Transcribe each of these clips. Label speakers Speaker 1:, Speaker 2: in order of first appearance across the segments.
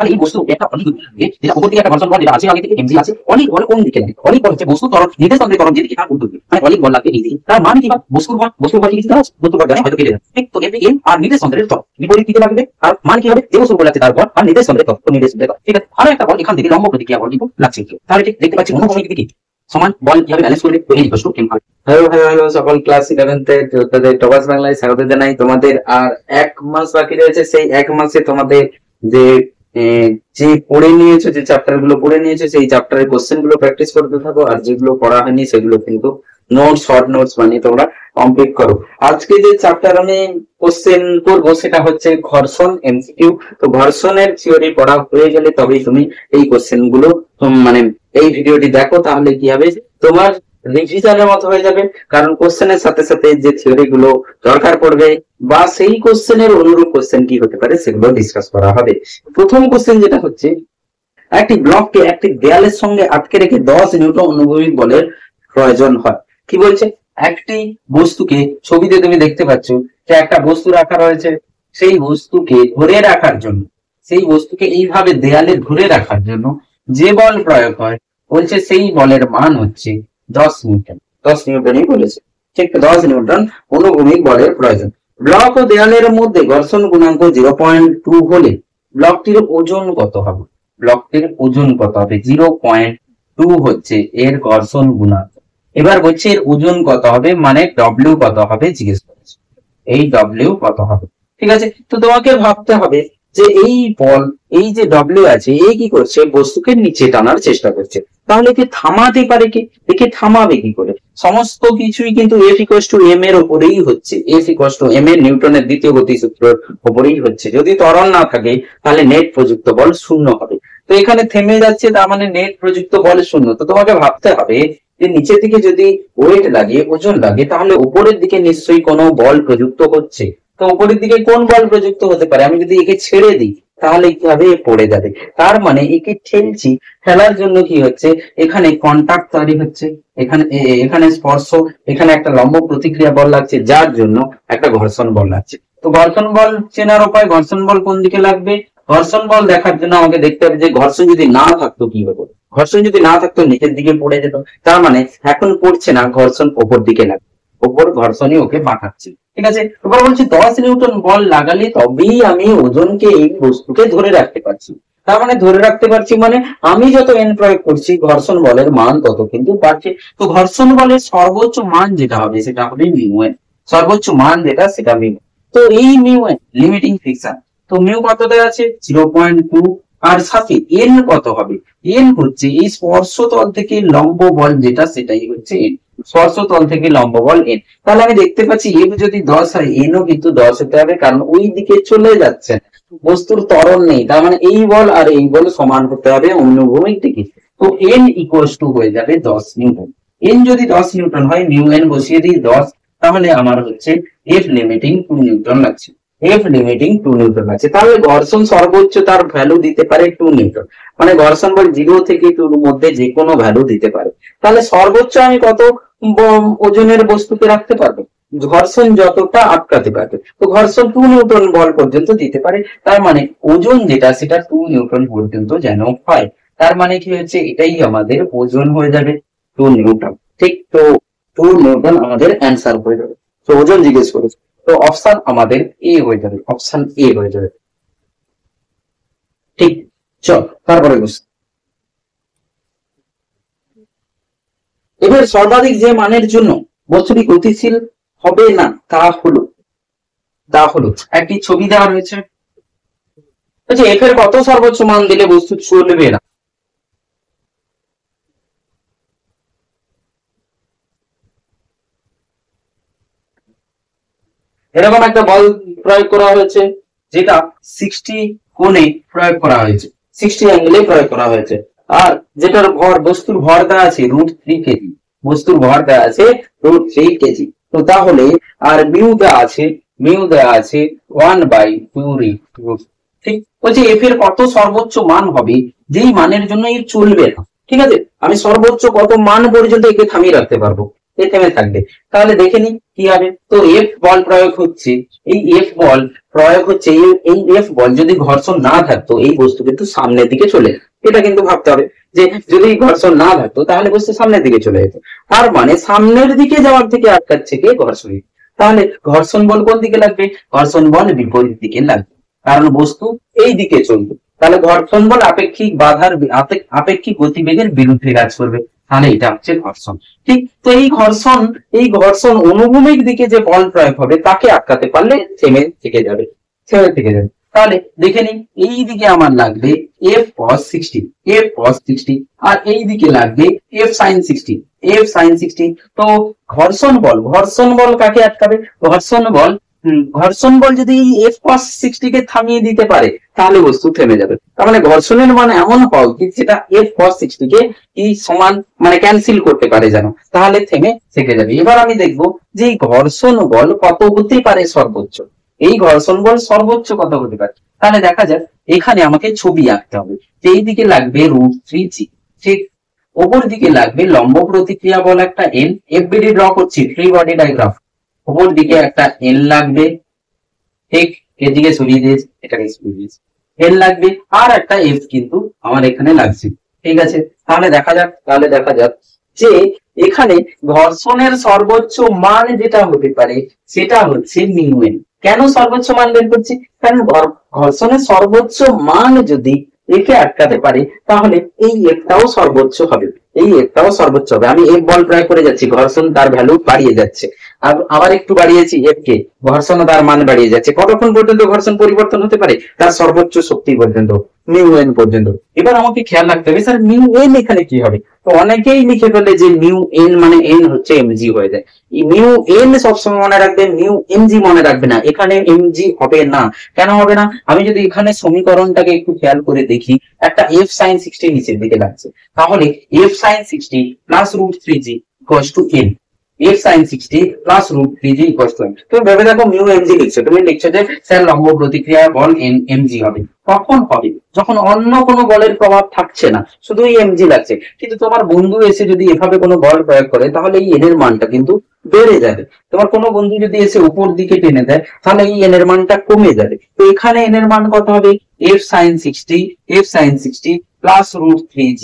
Speaker 1: তাহলে এই বস্তু একটা অনেক যেটা উপর দিকে একটা ঘর্ষণ বল যেটা আছে আগে থেকে এমজি আছে, অনেক বল কোন দিকে লাগে, অনেক বল হচ্ছে বস্তু ত্বরণ নির্দেশ তন্ত্রের ত্বরণ যেদিকে তার উল্টো দিকে, মানে অনেক বল লাগবে এই দিকে। তার মানে কি বা বস্তুর বল কি জানো, বস্তুর বল জানো হয়তো কেটে যাবে, ঠিক? তো এম আর নির্দেশ তন্ত্রের ত্বরণ বিপরীত দিকে লাগবে, আর মানে কি হবে, যে বস্তু বল আছে তার বল আর নির্দেশ তন্ত্রের ত্বরণ নির্দেশ তন্ত্রের ত্বরণ, ঠিক আছে? আরো একটা বল এখান থেকে লম্ব প্রতিক্রিয়া বল কিন্তু লাগছে, তাহলে ঠিক দেখতে পাচ্ছি অনুভূমিক দিকে সমান বল কিভাবে ব্যালেন্স করবে, তো এই equal to M R.
Speaker 2: Hello সকল ক্লাস 11 তে তোমাদের টপাস বাংলায় স্বাগত জানাই। তোমাদের আর 1 মাস বাকি রয়েছে, সেই 1 মাসে তোমাদের যে যে পড়ে নিয়েছো, যে চ্যাপ্টার গুলো পড়ে নিয়েছো, সেই চ্যাপ্টারের কোশ্চেন গুলো প্র্যাকটিস করতে থাকো, আর যেগুলো পড়া হয়নি সেগুলো কিন্তু নোটস, শর্ট নোটস বানিয়ে তোমরা কমপ্লিট করো। আজকে যে চ্যাপ্টার আমি কোশ্চেন করবো সেটা হচ্ছে ঘর্ষণ এমসিকিউ। তো ঘর্ষণের থিওরি পড়া হয়ে গেলে তবেই তুমি এই কোশ্চেন গুলো মানে এই ভিডিওটি দেখো, তাহলে কি হবে, তোমার রিভিশনের মতো হয়ে যাবে। কারণ কোশ্চেনের সাথে সাথে যে থিওরি গুলো দরকার পড়বে বা সেই কোশ্চেনের অনুরূপ কোশ্চেন কি হতে পারে সেগুলো ডিসকাস করা হবে। প্রথম কোশ্চেন যেটা হচ্ছে, একটি ব্লককে একটি দেয়ালের সঙ্গে আটকে রেখে 10 নিউটন অনুভূমিক বলের প্রয়োজন হয়। কি বলছে, একটি বস্তুকে, ছবিতে তুমি দেখতে পাচ্ছ যে একটা বস্তু রাখা রয়েছে, সেই বস্তুকে ধরে রাখার জন্য, সেই বস্তুকে এইভাবে দেয়ালে ধরে রাখার জন্য যে বল প্রয়োগ হয়, বলছে সেই বলের মান হচ্ছে 10 নিউটন। 10 নিউটনই বলেছে, ঠিক? 10 নিউটন অনুভূমিক বলের প্রয়োজন। ব্লক ও দেয়ালের মধ্যে ঘর্ষণ গুণাঙ্ক 0.2 হলে ব্লকটির ওজন কত হবে? ব্লকটির ওজন কত হবে? 0.2 হচ্ছে এর ঘর্ষণ গুণাঙ্ক। এবার বলছে এর ওজন কত হবে, মানে ডব্লিউ কত হবে জিজ্ঞেস করেছে। এই ডব্লিউ কত হবে, ঠিক আছে? তো তোমাকে ভাবতে হবে যে এই বল, এই যে ডব্লিউ আছে, এই কি করছে, বস্তুকে নিচে টানার চেষ্টা করছে। তাহলে একে থামাতে পারে কি? একে থামাবে কি করে? সমস্ত কিছুই কিন্তু এফ ইকুয়ালস টু এম এর উপরেই হচ্ছে। এফ ইকুয়ালস টু এম এর নিউটনের দ্বিতীয় গতিসূত্রের উপরেই হচ্ছে। যদি ত্বরণ না থাকে তাহলে নেট প্রযুক্ত বল শূন্য হবে। তো এখানে থেমে যাচ্ছে, তার মানে নেট প্রযুক্ত বল শূন্য। তো তোমাকে ভাবতে হবে যে নিচের দিকে যদি ওয়েট লাগে, ওজন লাগে, তাহলে উপরের দিকে নিশ্চয়ই কোনো বল প্রযুক্ত হচ্ছে। তো উপরের দিকে কোন বল প্রযুক্ত হতে পারে? আমি যদি একে ছেড়ে দিই তাহলে কি হবে, পড়ে যাবে। তার মানে একে ঠেলছি, ঠেলার জন্য কি হচ্ছে, এখানে কন্টাক্ট তৈরি হচ্ছে, এখানে এখানে স্পর্শ, এখানে একটা লম্ব প্রতিক্রিয়া বল লাগছে, যার জন্য একটা ঘর্ষণ বল লাগছে। তো ঘর্ষণ বল চেনার উপায়, ঘর্ষণ বল কোন দিকে লাগবে, ঘর্ষণ বল দেখার জন্য আমাকে দেখতে হবে যে ঘর্ষণ যদি না থাকতো কি হতো। ঘর্ষণ যদি না থাকতো নিচের দিকে পড়ে যেত, তার মানে এখন পড়ছে না, ঘর্ষণ ওপর দিকে লাগবে, ওপর ঘর্ষণই ওকে পাঠাচ্ছে, ঠিক আছে? এবার বলছি 10 নিউটন বল লাগালে তবেই আমি ওজনকে, এই বস্তুকে ধরে রাখতে পারছি। তার মানে ধরে রাখতে পারছি মানে আমি যত এন প্রয়োগ করছি ঘর্ষণ বলের মান তত কিন্তু বাড়ছে। তো ঘর্ষণ বলের সর্বোচ্চ মান যেটা হবে সেটা হবে মিউ এন, সর্বোচ্চ মান যেটা সেটা মিউ। তো এই মিউ এন লিমিটিং ফ্রিকশন, তো মিউ কত দেওয়া আছে 0.2, আর সাথে এন কত হবে, এন হচ্ছে এই স্পর্শতল থেকে লম্ব বল যেটা, সেটাই হচ্ছে এন। স্পর্শতল থেকে লম্ব বল এন। তাহলে আমি দেখতে পাচ্ছি এফ যদি 10 হয়, এনও কিন্তু 10 হতে হবে, কারণ ওই দিকে চলে যাচ্ছে, বস্তুর ত্বরণ নেই। তার মানে এই বল আর এই বল সমান হতে হবে অনুভূমিক দিকে। তো এন ইকুয়ালস টু হয়ে যাবে 10 নিউটন। এন যদি 10 নিউটন হয়, মিউ এন বসিয়ে দিই 10, তাহলে আমার হচ্ছে এফ লিমিটিং 2 নিউটন লাগছে। এফ লিমিটিং 2 নিউটন আছে। তাহলে ঘর্ষণ সর্বোচ্চ তার ভ্যালু দিতে পারে 2 নিউটন, মানে ঘর্ষণ বল 0 থেকে 2 এর মধ্যে যে কোনো ভ্যালু দিতে পারে। তাহলে সর্বোচ্চ আমি কত ওজনের বস্তুকে রাখতে পারবো? ঘর্ষণ যতটা আটকাতে পারবে। তো ঘর্ষণ 2 নিউটন বল পর্যন্ত দিতে পারে, তার মানে ওজন যেটা সেটা 2 নিউটন পর্যন্ত যেন হয়। তার মানে কি হচ্ছে, এটাই আমাদের ওজন হয়ে যাবে 2 নিউটন, ঠিক? তো 2 নিউটন আমাদের অ্যান্সার হয়ে যাবে। তো ওজন জিজ্ঞেস করেছে, তো অপশন আমাদের এ হয়ে যাবে, অপশন এ হয়ে যাবে, ঠিক? চল তারপরে বসে, এবার সর্বাধিক যে মানের জন্য বস্তুটি গতিশীল হবে না তা হলো একটি ছবি দেওয়া রয়েছে, আচ্ছা এফ এর কত সর্বোচ্চ মান দিলে বস্তু চলবে না? এরকম একটা বল প্রয়োগ করা হয়েছে, যেটা 60 কোণে প্রয়োগ করা হয়েছে, 60 অ্যাঙ্গেলে প্রয়োগ করা হয়েছে, আর যেটার ভর, বস্তুর ভর দেওয়া আছে √3 কেজি, বস্তুর ভর দেওয়া আছে √3 কেজি। তো তাহলে আর মিউ দেওয়া আছে, মিউ দেওয়া আছে 1/2 ঠিক? বলছি এফ এর কত সর্বোচ্চ মান হবে যেই মানের জন্য এর চলবে না, ঠিক আছে? আমি সর্বোচ্চ কত মান পর্যন্ত একে থামিয়ে রাখতে পারবো? এ থেমে থাকবে। তাহলে দেখে নি কি হবে। তো এফ বল প্রয়োগ হচ্ছে, এই এফ বল প্রয়োগ হচ্ছে, এই এফ বল যদি ঘর্ষণ না থাকতো এই বস্তু কিন্তু সামনের দিকে চলে যেত। এটা কিন্তু ভাবতে হবে যে যদি ঘর্ষণ না থাকতো তাহলে বস্তু সামনের দিকে চলে যেত। তার মানে সামনের দিকে যাওয়ার থেকে আটকাচ্ছে কে? ঘর্ষণ। তাহলে ঘর্ষণ বল কোন দিকে লাগবে? ঘর্ষণ বল বিপরীত দিকে লাগবে, কারণ বস্তু এই দিকে চলবে। তাহলে ঘর্ষণ বল আপেক্ষিক বাধার আপেক্ষিক গতিবেগের বিরুদ্ধে কাজ করবে, তাহলে এটা হচ্ছে ঘর্ষণ। ঠিক, তো এই ঘর্ষণ অনুভূমিক দিকে যে বল প্রয়োগ হবে তাকে আটকাতে পারলে থেমে থেকে যাবে। তাহলে দেখে নিন, এই দিকে আমার লাগবে এফ cos 60, আর এই দিকে লাগবে এফ sin 60। তো ঘর্ষণ বল কাকে আটকাবে? ঘর্ষণ বল যদি এফ cos 60 কে থামিয়ে দিতে পারে তাহলে বস্তু থেমে যাবে। তার মানে ঘর্ষণের মানে এমন হওয়া উচিত যেটা এফ cos 60 কে কি সমান মানে ক্যান্সেল করতে পারে যেন, তাহলে থেমে থেকে যাবে। এবার আমি দেখবো যে ঘর্ষণ বল কত হতে পারে সর্বোচ্চ। এই ঘর্ষণ বল সর্বোচ্চ কত হতে পারে? তাহলে দেখা যাক, এখানে আমাকে ছবি আঁকতে হবে। এই দিকে লাগবে √3g, ঠিক, ওপর দিকে লাগবে লম্ব প্রতিক্রিয়া বল একটা এন, এফবিডি ড্র করছি, ফ্রি বডি ডায়াগ্রাম। ওপর দিকে একটা এন লাগবে, ঠিক, এদিকে সরিয়ে দিয়েছি, এটাকে সরিয়ে দিয়েছি, এন লাগবে, আর একটা এফ কিন্তু আমার এখানে লাগছে। ঠিক আছে, তাহলে দেখা যাক যে এখানে ঘর্ষণের সর্বোচ্চ মান যেটা হতে পারে সেটা হচ্ছে মিউ এন। কেন সর্বোচ্চ মান বের করছি? কারণ ঘর্ষণের সর্বোচ্চ মান যদি একে আটকাতে পারে তাহলে এই একটাও সর্বোচ্চ হবে, আমি এফ বল প্রয়োগ করে যাচ্ছি, ঘর্ষণ তার ভ্যালু বাড়িয়ে যাচ্ছে, আবার একটু বাড়িয়েছি এফ কে, ঘর্ষণ তার মান বাড়িয়ে যাচ্ছে। কতক্ষণ পর্যন্ত ঘর্ষণ পরিবর্তন হতে পারে? তার সর্বোচ্চ শক্তি পর্যন্ত, মিউ এন পর্যন্ত। এবার আমাকে খেয়াল রাখতে হবে স্যার মিউ এন এখানে কি হবে। তো অনেকেই লিখে ফেলে যে মিউ এন মানে এন হচ্ছে এমজি হয়ে যায়। মিউ এন সবসময় মনে রাখবে, মিউ এমজি মনে রাখবে না, এখানে এমজি হবে না। কেন হবে না? আমি যদি এখানে সমীকরণটাকে একটু খেয়াল করে দেখি, একটা এফ সাইন 60 নিচের দিকে লাগছে, তাহলে F sine 60 plus √3g equals to N, F sine 60 plus √3g equals to N. তুমি ভেবে দেখো মিউ এমজি লিখছো, তুমি লিখছো যে স্যার লম্ব প্রতিক্রিয়া বল এন এমজি হবে। কখন হবে? যখন অন্য কোনো বলের প্রভাব থাকছে না, শুধু এই এমজি লাগছে। কিন্তু তোমার বন্ধু এসে যদি এভাবে কোনো বল প্রয়োগ করে তাহলে এই এন এর মানটা কিন্তু বেড়ে যাবে। তোমার কোনো বন্ধু যদি এসে উপর দিকে টেনে দেয় তাহলে এই এন এর মানটা কমে যাবে। তো এখানে এন এর মান কত হবে? F sine 60 plus √3g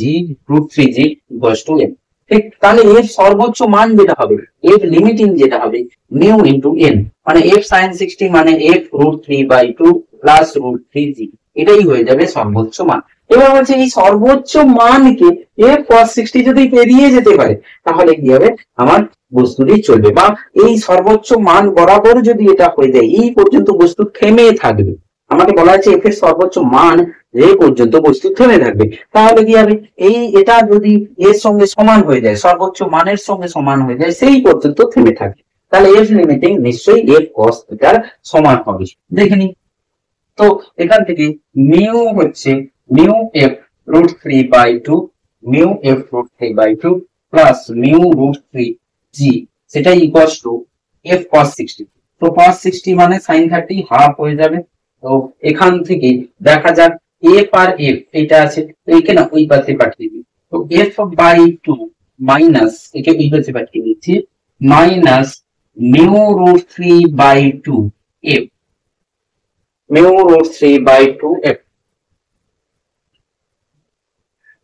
Speaker 2: equals to N. ঠিক, তাহলে এর সর্বোচ্চ মান যেটা হবে, এফ লিমিটিং যেটা হবে মিউ ইনটু এন, মানে এফ সাইন 60 মানে এফ √3/2 প্লাস √3g, এটাই হয়ে যাবে সর্বোচ্চ মান। এবার বলছে এই সর্বোচ্চ মানকে এফ cos 60 যদি পেরিয়ে যেতে পারে তাহলে কি হবে? আমার বস্তুটি চলবে, বা এই সর্বোচ্চ মান বরাবর যদি এটা হয়ে যায় এই পর্যন্ত বস্তু থেমে থাকবে। আমাকে বলা হয়েছে এফ এর সর্বোচ্চ মান যে পর্যন্ত বস্তু থেমে থাকবে, তাহলে কি হবে? এটা যদি এর সঙ্গে সমান হয়ে যায়, সর্বোচ্চ মানের সঙ্গে সমান হয়ে যায়, সেই পর্যন্ত থেমে থাকবে। তাহলে এফ লিমিটিং নিশ্চয়ই এফ cos থিটার সমান হবে। দেখে নি, তো এখান থেকে মিউ হচ্ছে mu F √3/2 plus mu √3g, সেটা ইকুয়ালস টু এফ cos 60। তো cos 60 মানে sin 30 হাফ হয়ে যাবে। তো এখান থেকে দেখা যাক এফ আর এফ এটা আছে, তো একে না ওই পাশে পাঠিয়ে দিই। তো f/2 মাইনাস, একে এই পাশে পাঠিয়ে দিচ্ছি, minus mu √3/2 F, mu √3/2 F,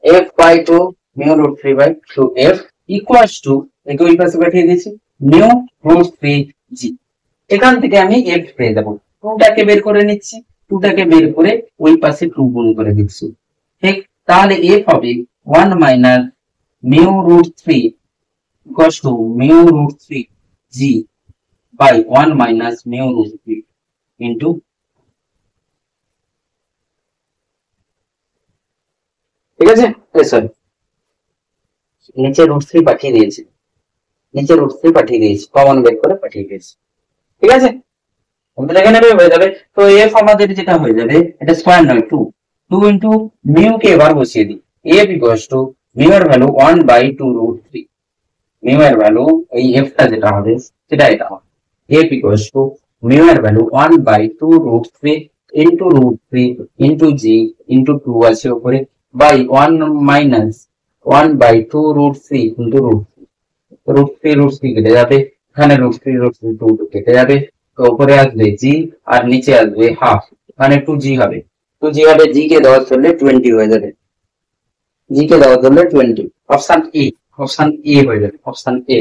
Speaker 2: f/2 mu √3/2 F equals two, একে ওই পাশে পাঠিয়ে দিচ্ছি, মিউ √3g। এখান থেকে আমি এফ পেয়ে যাবো। 2টাকে বের করে নিচ্ছি, 2টাকে বের করে ওই পাশে 2 গুণ করে দিচ্ছি। ঠিক, তাহলে এফ হবে 1 minus mu √3 equals to mu √3g by 1 minus mu √3 into, ঠিক আছে, সরি নিচে √3 পাঠিয়ে দিয়েছি, কমন বের করে পাঠিয়ে দিয়েছি। ঠিক আছে, আমাদের এখানে হয়ে যাবে। তো এফ আমাদের যেটা হয়ে যাবে, এটা স্কয়ার নয়, 2 ইনটু মিউ কে এবার বসিয়ে দিই, এফ ইকুয়ালস টু মিউ এর ভ্যালু 1/2 √3, মিউ এর ভ্যালু এই এফটা যেটা হবে সেটা এটা হবে, এফ ইকুয়ালস টু মিউ এর ভ্যালু 1/2 √3 ইনটু √3 ইনটু জি ইনটু 2 আছে উপরে, বাই 1 মাইনাস 1/2 √3 ইনটু √3, √3 কেটে যাবে, এখানে √3 কেটে যাবে, তো উপরে আসবে জি আর নিচে আসবে হাফ, মানে 2g হবে। 2g হবে, জি কে দেওয়া চললে 20 হয়ে যাবে, জি কে দেওয়া চললে 20। অপশন এ হয়ে যাবে, অপশন এ।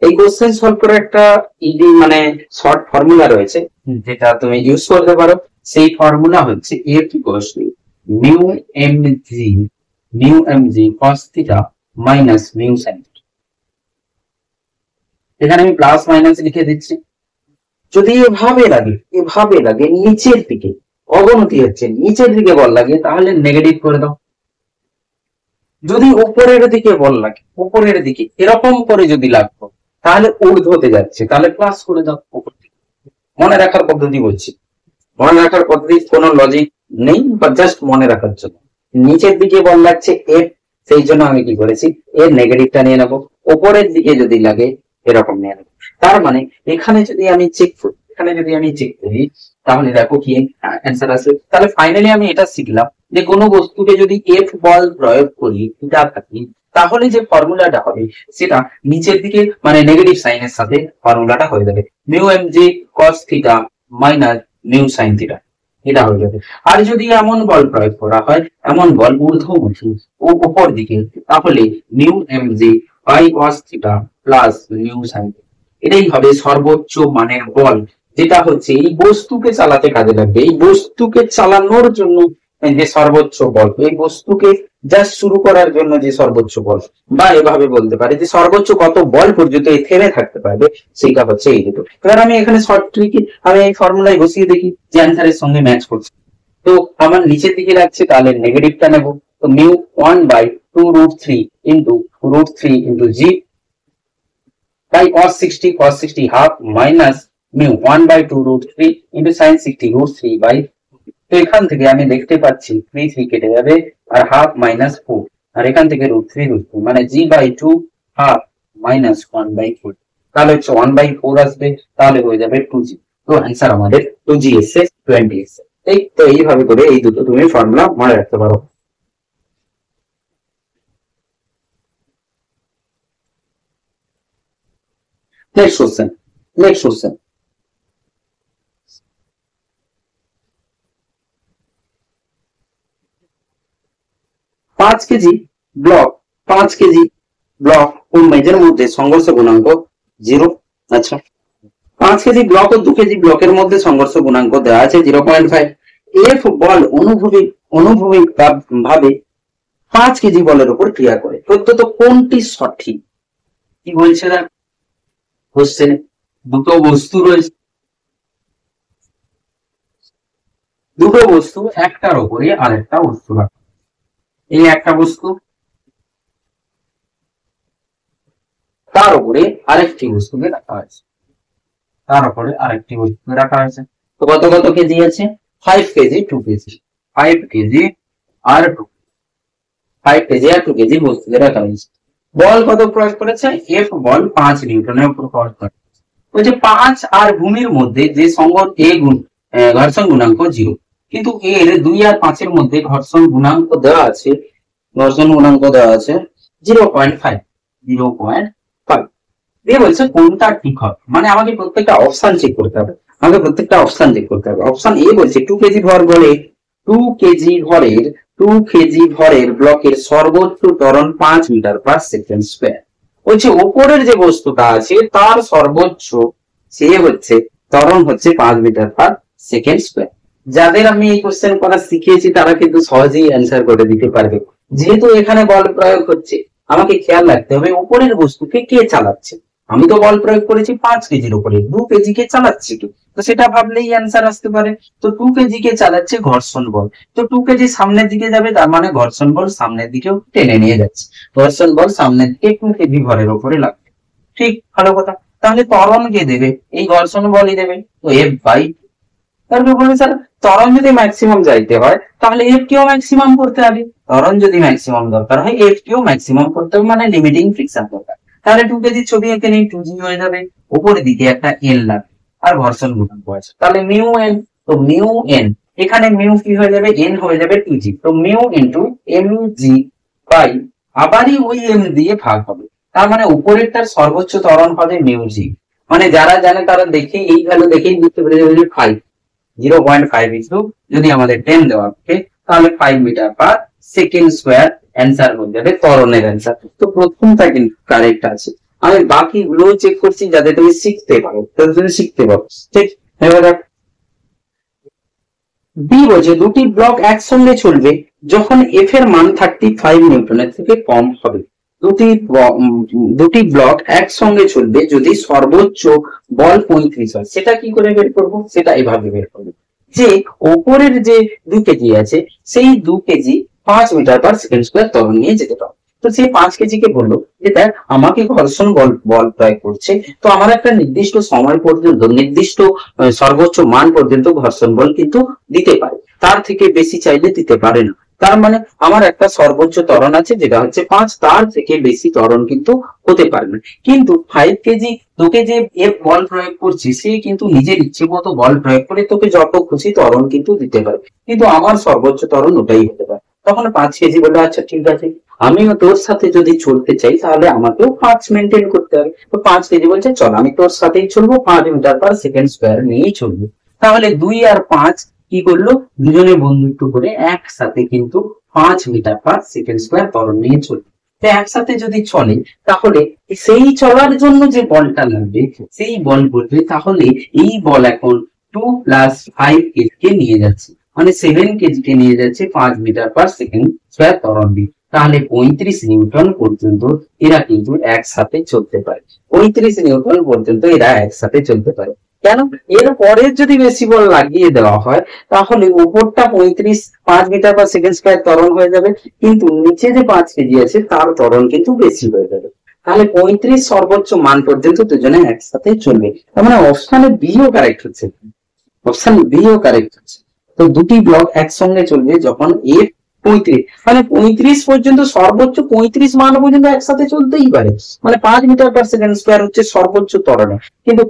Speaker 2: এই কোশ্চেন সলভ করার একটা ইজি মানে শর্ট ফর্মুলা রয়েছে যেটা তুমি ইউজ করতে পারো। সেই ফর্মুলা হচ্ছে F equals to mu M G, mu M G cos theta minus mu sine. এখানে আমি প্লাস মাইনাস লিখে দিচ্ছি। যদি এভাবে লাগে নিচের দিকে অবনতি হচ্ছে, নিচের দিকে বল লাগে, তাহলে নেগেটিভ করে দাও। যদি উপরের দিকে বল লাগে, উপরের দিকে এরকম করে যদি লাগতো, তাহলে ঊর্ধ্বতে যাচ্ছে, তাহলে প্লাস করে দাও উপর দিকে। মনে রাখার পদ্ধতি বলছি, মনে রাখার পদ্ধতির কোনো লজিক নেই, বা জাস্ট মনে রাখার জন্য। নিচের দিকে বল লাগছে এফ, সেই জন্য আমি কি করেছি, এর নেগেটিভটা নিয়ে নেবো। উপরের দিকে যদি লাগে এরকম নিয়ে নেবো। তার মানে এখানে যদি আমি চেক করি, তাহলে দেখো কি অ্যান্সার আসবে। তাহলে ফাইনালি আমি এটা শিখলাম যে কোনো বস্তুকে যদি এফ বল প্রয়োগ করি থিটা থাকি, তাহলে যে ফর্মুলাটা হবে সেটা নিচের দিকে মানে নেগেটিভ সাইনের সাথে ফর্মুলাটা হয়ে যাবে, mu M G cos theta minus mu sine theta, এটা হয়ে যাবে। আর যদি এমন বল প্রয়োগ করা হয়, এমন বল ঊর্ধ্বমুখী ও উপর দিকে, তাহলে mu M G by cos theta plus mu sine theta, এটাই হবে সর্বোচ্চ মানের বল, যেটা হচ্ছে এই বস্তুকে চালাতে কাজে লাগবে। এই বস্তুকে চালানোর জন্য যে সর্বোচ্চ বল, এই বস্তুকে জাস্ট শুরু করার জন্য যে সর্বোচ্চ বল, বা এভাবে বলতে পারে যে সর্বোচ্চ কত বল পর্যন্ত এই থেমে থাকতে পারবে, সেটা হচ্ছে এই দুটো। এবার আমি এখানে শর্ট ট্রিকে আমি এই ফর্মুলায় বসিয়ে দেখি যে অ্যান্সারের সঙ্গে ম্যাচ করছে। তো আমার নিচের দিকে লাগছে, তাহলে নেগেটিভটা নেব। তো mu 1/2√3 into √3 into G by cos60 half minus mu 1/2√3 into sin 60 √3 by. তো এখান থেকে আমি দেখতে পাচ্ছি 3 কেটে যাবে, আর হাফ মাইনাস 4, আর এখান থেকে √3 মানে g/2 হাফ মাইনাস 1/4, তাহলে হচ্ছে 1/4 আসবে, তাহলে হয়ে যাবে 2g। তো অ্যান্সার আমাদের 2g এসছে, 20 এসছে। এই তো এইভাবে করে এই দুটো তুমি ফর্মুলা মনে রাখতে পারো। Next question 5 KG block 5 KG block ও মেজের মধ্যে সংঘর্ষ গুণাঙ্ক 0। আচ্ছা, 5 কেজি ব্লক ও 2 কেজি ব্লকের মধ্যে সংঘর্ষ গুণাঙ্ক দেওয়া আছে 0.5। এফ বল অনুভূমিক ভাবে 5 কেজি বলের উপর ক্রিয়া করে, প্রদত্ত কোনটি সঠিক? কি বলছে না কোশ্চেনে, দুটো বস্তু রয়েছে, দুটো বস্তু একটার উপরে আরেকটা বস্তু রাখা। এই একটা বস্তু, তার উপরে আরেকটি বস্তুকে রাখা হয়েছে, তার উপরে আরেকটি বস্তুকে রাখা হয়েছে। তো কত কত কেজি আছে? 5 কেজি 2 কেজি, 5 কেজি আর 2 কেজি বস্তুকে রাখা হয়েছে। বল কত প্রয়োগ করেছে? এফ বল 5 নিউটনের উপর প্রয়োগ করে। ওই যে 5 আর ভূমির মধ্যে যে ঘর্ষণ গুণাঙ্ক 0, কিন্তু এর 2 আর 5 এর মধ্যে ঘর্ষণ গুণাঙ্ক দেওয়া আছে 0.5 দিয়ে বলছে কোনটা ঠিক হবে। মানে আমাকে প্রত্যেকটা অপশন চেক করতে হবে, অপশন এ বলছে 2 কেজি ভর বলে 2 কেজি ভরের ব্লকের সর্বোচ্চ ত্বরণ 5 মিটার পার সেকেন্ড স্কয়ার। বলছে উপরের যে বস্তুটা আছে তার সর্বোচ্চ সে হচ্ছে ত্বরণ হচ্ছে 5 মিটার পার সেকেন্ড স্কয়ার। যাদের আমি এই কোশ্চেন করা শিখিয়েছি তারা কিন্তু সহজেই অ্যান্সার করে দিতে পারবে। যেহেতু এখানে বল প্রয়োগ হচ্ছে, আমাকে খেয়াল রাখতে হবে উপরের বস্তুকে কে চালাচ্ছে। আমি তো বল প্রয়োগ করেছি 5 কেজির উপরে, 2 কেজি কে চালাচ্ছে কি, তো সেটা ভাবলেই অ্যান্সার আসতে পারে। তো 2 কেজি কে চালাচ্ছে ঘর্ষণ বল, তো 2 কেজি সামনের দিকে যাবে, তার মানে ঘর্ষণ বল সামনের দিকেও টেনে নিয়ে যাচ্ছে, ঘর্ষণ বল সামনের দিকে 2 কেজি ভরের উপরে লাগবে। ঠিক, ভালো কথা। তাহলে ত্বরণ কে দেবে? এই ঘর্ষণ বলই দেবে, তো এফ বাই। তারপর বলবে স্যার ত্বরণ যদি ম্যাক্সিমাম যাইতে হয় তাহলে এফ কেও ম্যাক্সিমাম করতে হবে। ত্বরণ যদি ম্যাক্সিমাম দরকার হয় এফ কেও ম্যাক্সিমাম করতে হবে, মানে লিমিটিং ফ্রিকশন দরকার। তাহলে 2 কেজির ছবি এঁকে নিই, 2g হয়ে যাবে, উপরের দিকে একটা এন লাগবে, আর ঘর্ষণ গুণাঙ্ক আছে, তাহলে মিউ এন। তো মিউ এন, এখানে মিউ কি হয়ে যাবে? এন হয়ে যাবে 2g। তো mu into M G by, আবারই ওই এম দিয়ে ভাগ হবে, তার মানে উপরেরটার সর্বোচ্চ ত্বরণ হবে মিউজি, মানে যারা জানে তারা দেখে এই ভ্যালু দেখেই বুঝতে পেরে যাবে 5, 0.5 ইন্টু যদি আমাদের 10 দেওয়া থাকে তাহলে 5 metre per second square answer হয়ে যাবে ত্বরণের অ্যান্সার। তো প্রথমটা কিন্তু কারেক্ট আছে। আমি বাকিগুলো চেক করছি যাতে তুমি শিখতে পারো, যাতে তুমি শিখতে পারো। ঠিক, এবার বি বলছে দুটি ব্লক একসঙ্গে চলবে যখন এফ এর মান 35 নিউটনের থেকে কম হবে। দুটি ব্লক একসঙ্গে চলবে যদি সর্বোচ্চ বল 35 হয়। সেটা কি করে বের করব? সেটা এভাবে বের করবো যে ওপরের যে 2 কেজি আছে সেই 2 KG 5 metre per second square ত্বরণ নিয়ে যেতে পারবে। তো সেই 5 কেজি কে বললো যে দেখ আমাকে ঘর্ষণ বল বল প্রয়োগ করছে, তো আমার একটা নির্দিষ্ট সময় পর্যন্ত নির্দিষ্ট সর্বোচ্চ মান পর্যন্ত ঘর্ষণ বল কিন্তু দিতে পারে, তার থেকে বেশি চাইলে দিতে পারে না। তার মানে আমার একটা সর্বোচ্চ ত্বরণ আছে যেটা হচ্ছে 5, তার থেকে বেশি ত্বরণ কিন্তু হতে পারে না। কিন্তু 5 কেজি তোকে যে এর বল প্রয়োগ করছি সে কিন্তু নিজের ইচ্ছে মতো বল প্রয়োগ করে তোকে যত খুশি ত্বরণ কিন্তু দিতে পারে, কিন্তু আমার সর্বোচ্চ ত্বরণ ওটাই হতে পারে। তখন 5 কেজি বলে আচ্ছা ঠিক আছে, আমিও তোর সাথে যদি চলতে চাই তাহলে আমাকেও 5 মেনটেন করতে হবে। তো 5 কেজি বলছে চল আমি তোর সাথেই চলবো, 5 মিটার পার সেকেন্ড স্কোয়ার নিয়েই চলবো। তাহলে 2 আর 5 কি করলো, দুজনে বন্ধুত্ব করে একসাথে কিন্তু 5 মিটার পার সেকেন্ড স্কোয়ার ত্বরণ নিয়ে চলবে। তো একসাথে যদি চলে তাহলে সেই চলার জন্য যে বলটা লাগবে সেই বল বলবে, তাহলে এই বল এখন 2 প্লাস 5 কেজি কে নিয়ে যাচ্ছে, মানে 7 কেজি কে নিয়ে যাচ্ছে 5 মিটার পার সেকেন্ড স্কোয়ার ত্বরণ দিয়ে। তাহলে 35 নিউটন পর্যন্ত এরা কিন্তু একসাথে চলতে পারে। 35 নিউটন পর্যন্ত এরা একসাথে চলতে পারে। কেন? এর পরে যদি বেশি বল লাগিয়ে দেওয়া হয় তাহলে উপরটা 35 5 মিটার পার সেকেন্ড স্কোয়ার ত্বরণ হয়ে যাবে, কিন্তু নিচে যে 5 কেজি আছে তার ত্বরণ কিন্তু বেশি হয়ে যাবে। তাহলে 35 সর্বোচ্চ মান পর্যন্ত দুজনে একসাথে চলবে। তার মানে অপশনে বি ও কারেক্ট হচ্ছে, অপশন বি ও কারেক্ট হচ্ছে। তো দুটি ব্লক একসঙ্গে চলবে যখন এফ 35, মানে 35 পর্যন্ত সর্বোচ্চ 35 মান পর্যন্ত একসাথে চলতেই পারে, মানে 5 মিটার পার সেকেন্ড স্কোয়ার হচ্ছে সর্বোচ্চ ত্বরণ। কিন্তু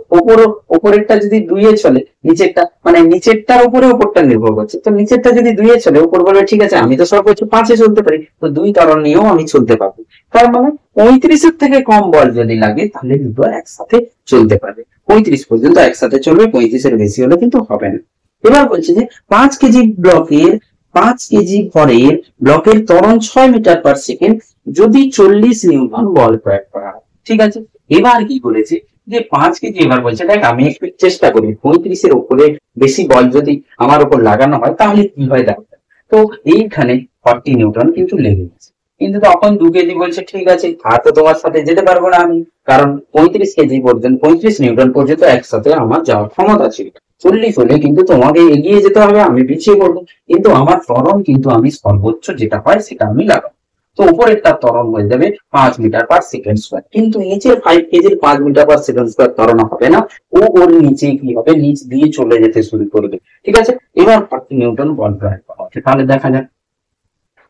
Speaker 2: উপরেরটা যদি 2 এ চলে, নিচেরটা মানে নিচেরটার উপরে উপরটা নির্ভর করছে, তো নিচেরটা যদি 2 এ চলে উপর বলে ঠিক আছে আমি তো সর্বোচ্চ 5 এ চলতে পারি, তো 2 ত্বরণ নিয়েও আমি চলতে পারবো। তার মানে 35 এর থেকে কম বল যদি লাগে তাহলে দুটো একসাথে চলতে পারবে। 35 পর্যন্ত একসাথে চলবে, 35 এর বেশি হলে কিন্তু হবে না। এবার বলছে যে 5 কেজি ব্লকের 5 কেজি ভরের ব্লকের ত্বরণ 6 মিটার পার সেকেন্ড যদি 40 নিউটন বল প্রয়োগ করা হয়। ঠিক আছে, এবার কি বলেছে যে 5 কেজি, এবার বলছে দেখ আমি একটু চেষ্টা করি 35 এর উপরে বেশি বল যদি আমার উপর লাগানো হয় তাহলে কি হয় দেখো। তো এইখানে 40 নিউটন কিন্তু লেগে গেছে, কিন্তু তখন 2 কেজি বলছে ঠিক আছে আর তো তোমার সাথে যেতে পারবো না আমি, কারণ 35 কেজি পর্যন্ত 35 নিউটন পর্যন্ত একসাথে আমার যাওয়ার ক্ষমতা ছিল। 40 হলে কিন্তু তোমাকে এগিয়ে যেতে হবে, আমি পিছিয়ে পড়বো, কিন্তু আমার ত্বরণ কিন্তু আমি সর্বোচ্চ যেটা হয় সেটা আমি লাগাবো। তো উপরেরটা ত্বরণ হয়ে যাবে 5 মিটার পার সেকেন্ড স্কোয়ার, কিন্তু নিচের 5 কেজির 5 মিটার পার সেকেন্ড স্কোয়ার ত্বরণ হবে না, ও ওর নিচে কি হবে নিচ দিয়ে চলে যেতে শুরু করবে। ঠিক আছে, এবার 40 নিউটন বল প্রয়োগ করা হচ্ছে, তাহলে দেখা যাক।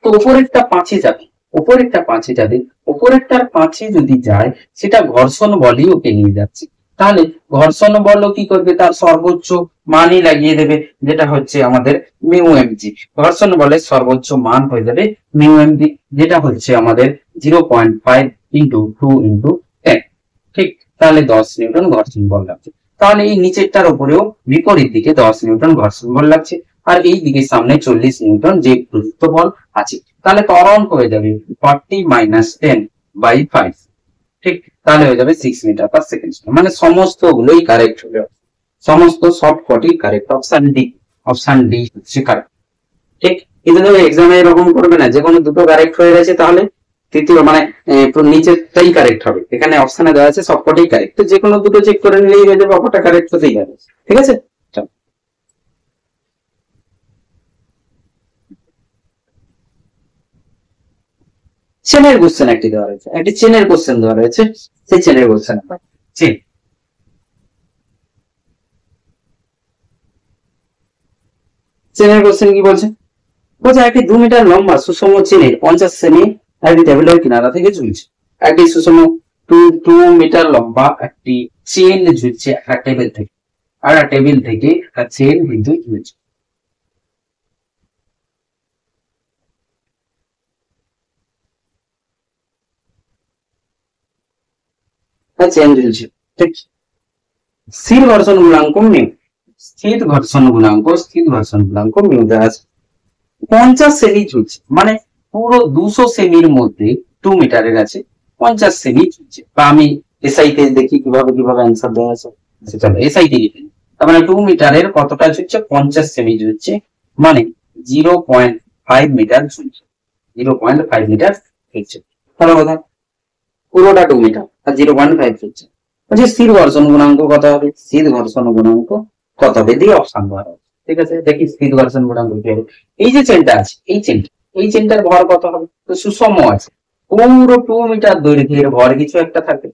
Speaker 2: তো উপরেরটা 5 যাবে, উপরেরটা 5 যাবে, উপরেরটার 5 যদি যায় সেটা ঘর্ষণ বলই ওকে নিয়ে যাচ্ছে। তাহলে ঘর্ষণ বল কি করবে, তার সর্বোচ্চ মানই লাগিয়ে দেবে, যেটা হচ্ছে আমাদের মিউ এমজি। ঘর্ষণ বলের সর্বোচ্চ মান হয়ে যাবে মিউ এমজি, যেটা হচ্ছে আমাদের 0.5 ইন্টু 2 ইন্টু 10। ঠিক, তাহলে 10 নিউটন ঘর্ষণ বল লাগছে। তাহলে এই নিচেরটার উপরেও বিপরীত দিকে 10 নিউটন ঘর্ষণ বল লাগছে, আর এই দিকে সামনে 40 নিউটন যে প্রযুক্ত বল আছে। তাহলে ত্বরণ হয়ে যাবে 40 মাইনাস 10 বাই 5। ঠিক, তাহলে হয়ে যাবে 6 মিটার পার সেকেন্ড, মানে সমস্ত গুলোই কারেক্ট হবে, সমস্ত সব কটি correct. Option D, option D হচ্ছে কারেক্ট। ঠিক, কিন্তু তুমি এক্সামে এরকম করবে না যে কোনো দুটো কারেক্ট হয়ে গেছে তাহলে তৃতীয় মানে নিচেরটাই কারেক্ট হবে। এখানে অপশনে দেওয়া আছে সবকটাই কারেক্ট, তো যে কোনো দুটো চেক করে নিলেই হয়ে যাবে, অপরটা কারেক্ট হতেই হবে। ঠিক আছে, চল। চেনের কোশ্চেন একটি দেওয়া রয়েছে, একটি চেনের কোশ্চেন দেওয়া রয়েছে, সেই চেনের কোশ্চেন চেন। চেনের কোশ্চেন কি বলছে, বলছে একটি 2 মিটার লম্বা সুষম চেনের 50 সেমি একটি টেবিলের কিনারা থেকে ঝুলছে। একটি সুষম 2 মিটার লম্বা একটি চেন ঝুলছে একটা টেবিল থেকে, আর একটা টেবিল থেকে একটা চেন কিন্তু ঝুলছে। চেঞ্জ হয়েছে, ঠিক। স্থির ঘর্ষণ গুণাঙ্ক মিউ, স্থির ঘর্ষণ গুণাঙ্ক মিউ দেওয়া আছে 50 সেমি চলছে, মানে পুরো 200 সেমির মধ্যে 2 মিটারের আছে 50 সেমি চলছে। বা আমি এসআইতে দেখি কিভাবে অ্যান্সার দেওয়া আছে। চলো এসআইতে লিখি, তার মানে 2 মিটারের কতটা চলছে 50 সেমি চলছে, মানে 0.5 মিটার চলছে, 0.5 মিটার চলছে। ভালো কথা, পুরোটা 2 মিটার আর 0.5 চলছে। বলছে স্থির ঘর্ষণ গুণাঙ্ক কত হবে, স্থির ঘর্ষণ গুণাঙ্ক কত হবে দিয়ে অপশন দেওয়া হবে। ঠিক আছে, দেখি স্থির ঘর্ষণ গুণাঙ্ক কি হবে। এই যে চেনটা আছে, এই চেনটার ভর কত হবে, তো সুষম আছে। পুরো 2 মিটার দৈর্ঘ্যের ভর কিছু একটা থাকে,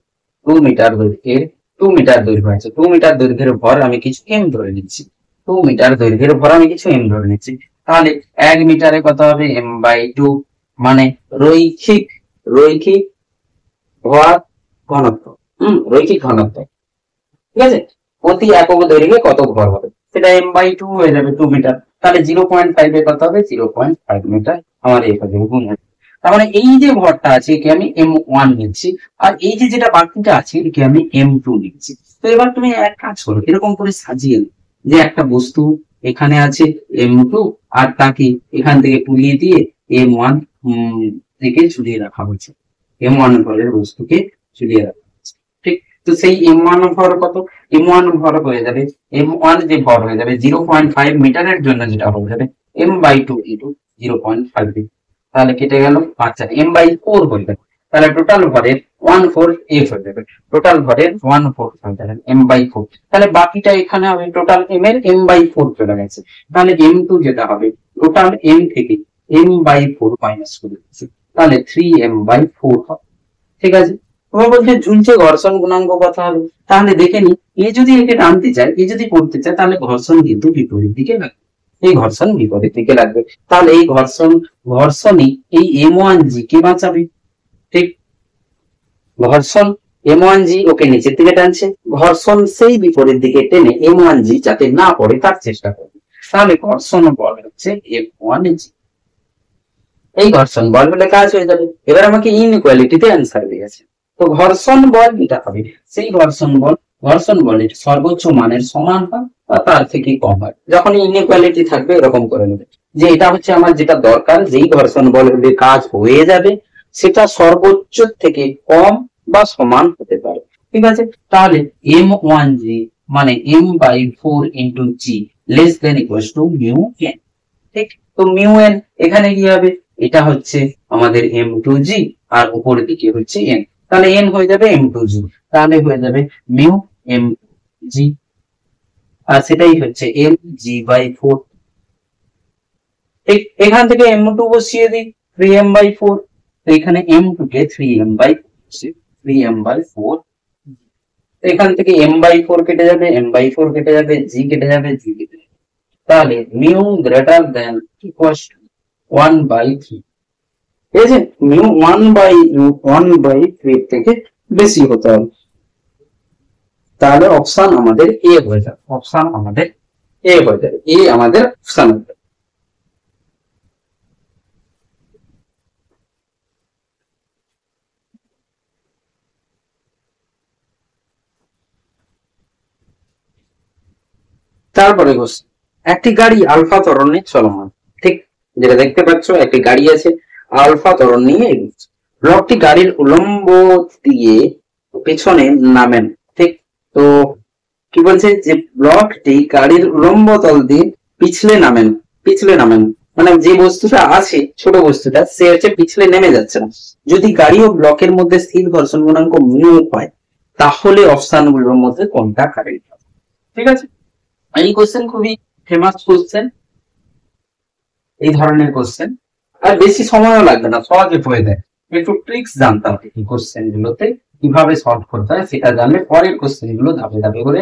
Speaker 2: 2 মিটার দৈর্ঘ্যের 2 মিটার দৈর্ঘ্য আছে, 2 মিটার দৈর্ঘ্যের ভর আমি কিছু এম ধরে নিচ্ছি, 2 মিটার দৈর্ঘ্যের ভর আমি কিছু এম ধরে নিচ্ছি। তাহলে 1 মিটারে কত হবে m/2, মানে রৈখিক ভর ঘনত্ব, রৈখিক ঘনত্ব। ঠিক আছে, প্রতি একক দৈর্ঘ্যে কত ভর হবে সেটা m/2 হয়ে যাবে 2 মিটার। তাহলে 0.5 এ কত হবে 0.5 মিটার আমার এই হবে গুণ হবে। তার মানে এই যে ভরটা আছে একে আমি m1 নিচ্ছি, আর এই যে যেটা বাকিটা আছে একে আমি m2 নিচ্ছি। তো এবার তুমি এক কাজ করো, এরকম করে সাজিয়ে নাও যে একটা বস্তু এখানে আছে m2 আর তাকে এখান থেকে তুলিয়ে দিয়ে m1 থেকে ঝুলিয়ে রাখা হয়েছে, m1 ভরের বস্তুকে ঝুলিয়ে রাখা হয়েছে। ঠিক, তো সেই m1 ভর কত, m1 ভর হয়ে যাবে, m1 যে ভর হয়ে যাবে 0.5 মিটারের জন্য যেটা হয়ে যাবে m/2 ইনটু 0.5, তাহলে কেটে গেল 5 m/4 হয়ে যাবে। তাহলে টোটাল ভরের 1/4 f হয়ে যাবে, টোটাল ভরের 1/4 হয়ে যাবে m/4। তাহলে বাকিটা এখানে হবে টোটাল m এর m/4 চলে গেছে। তাহলে m2 যেটা হবে টোটাল m থেকে m/4 মাইনাস করে দিচ্ছি, তাহলে 3m/4 হবে। ঠিক আছে, তোমার বলছে ঝুলছে ঘর্ষণ গুণাঙ্ক কত হবে। তাহলে দেখে নি, এ যদি একে টানতে চায়, এ যদি পড়তে চায়, তাহলে ঘর্ষণ কিন্তু বিপরীত দিকে লাগবে, এই ঘর্ষণ বিপরীত দিকে লাগবে। তাহলে এই ঘর্ষণই এই m1g কে বাঁচাবে। ঠিক, ঘর্ষণ m1g ওকে নিচের দিকে টানছে, ঘর্ষণ সেই বিপরীত দিকে টেনে m1g যাতে না পড়ে তার চেষ্টা করবে। তাহলে ঘর্ষণ বল হচ্ছে m1g, এই ঘর্ষণ বল বলে কাজ হয়ে যাবে। এবার আমাকে ইনইকুয়ালিটিতে অ্যান্সার দিয়েছে, তো ঘর্ষণ বল যেটা হবে সেই ঘর্ষণ বলের সর্বোচ্চ মানের সমান হয় বা তার থেকে কম হয়। যখন ইনইকুয়ালিটি থাকবে এরকম করে নেবে যে এটা হচ্ছে আমার যেটা দরকার, যেই ঘর্ষণ বলের কাজ হয়ে যাবে সেটা সর্বোচ্চ থেকে কম বা সমান হতে পারে। ঠিক আছে, তাহলে m1g মানে m/4 into g less than equals to mu n। ঠিক, তো মিউ n এখানে কি হবে, এটা হচ্ছে আমাদের m2g আর উপরের দিকে হচ্ছে n, তাহলে n হয়ে যাবে m2g, তাহলে হয়ে যাবে মিউ mg, আর সেটাই হচ্ছে mg/4। ঠিক, এখান থেকে m2 বসিয়ে দিই 3m/4, তো এখানে m2 কে 3m/4, এখান থেকে m/4 কেটে যাবে, m/4 কেটে যাবে, g কেটে যাবে, g কেটে যাবে। তাহলে mu greater than equals to 1/3, এই যে মিউ 1/3 থেকে বেশি হতে হবে। তাহলে অপশন আমাদের এ হয়ে যাবে, অপশন আমাদের এ হয়ে যাবে, এ আমাদের অপশন হবে। তারপরে কোশ্চেন, একটি গাড়ি আলফা ত্বরণে চলমান। ঠিক, যেটা দেখতে পাচ্ছ একটি গাড়ি আছে আলফা ত্বরণ নিয়ে এগোচ্ছে, ব্লকটি গাড়ির উলম্ব দিয়ে পেছনে নামেন। ঠিক, তো কি বলছে যে ব্লকটি গাড়ির উলম্ব তল দিয়ে পিছলে নামেন, মানে যে বস্তুটা আছে ছোট বস্তুটা সে হচ্ছে পিছলে নেমে যাচ্ছে না। যদি গাড়ি ও ব্লকের মধ্যে স্থির ঘর্ষণ গুণাঙ্ক মিউ হয় তাহলে অপশন গুলোর মধ্যে কোনটা কারেক্ট হবে। ঠিক আছে, এই কোশ্চেন খুবই ফেমাস কোশ্চেন, এই ধরনের কোশ্চেন আর বেশি সময়ও লাগবে না, সহজে হয়ে যায়। একটু ট্রিক্স জানতে হবে এই কোশ্চেন গুলোতে, কিভাবে সলভ করতে হয় সেটা জানলে পরের কোশ্চেন গুলো ধাপে ধাপে করে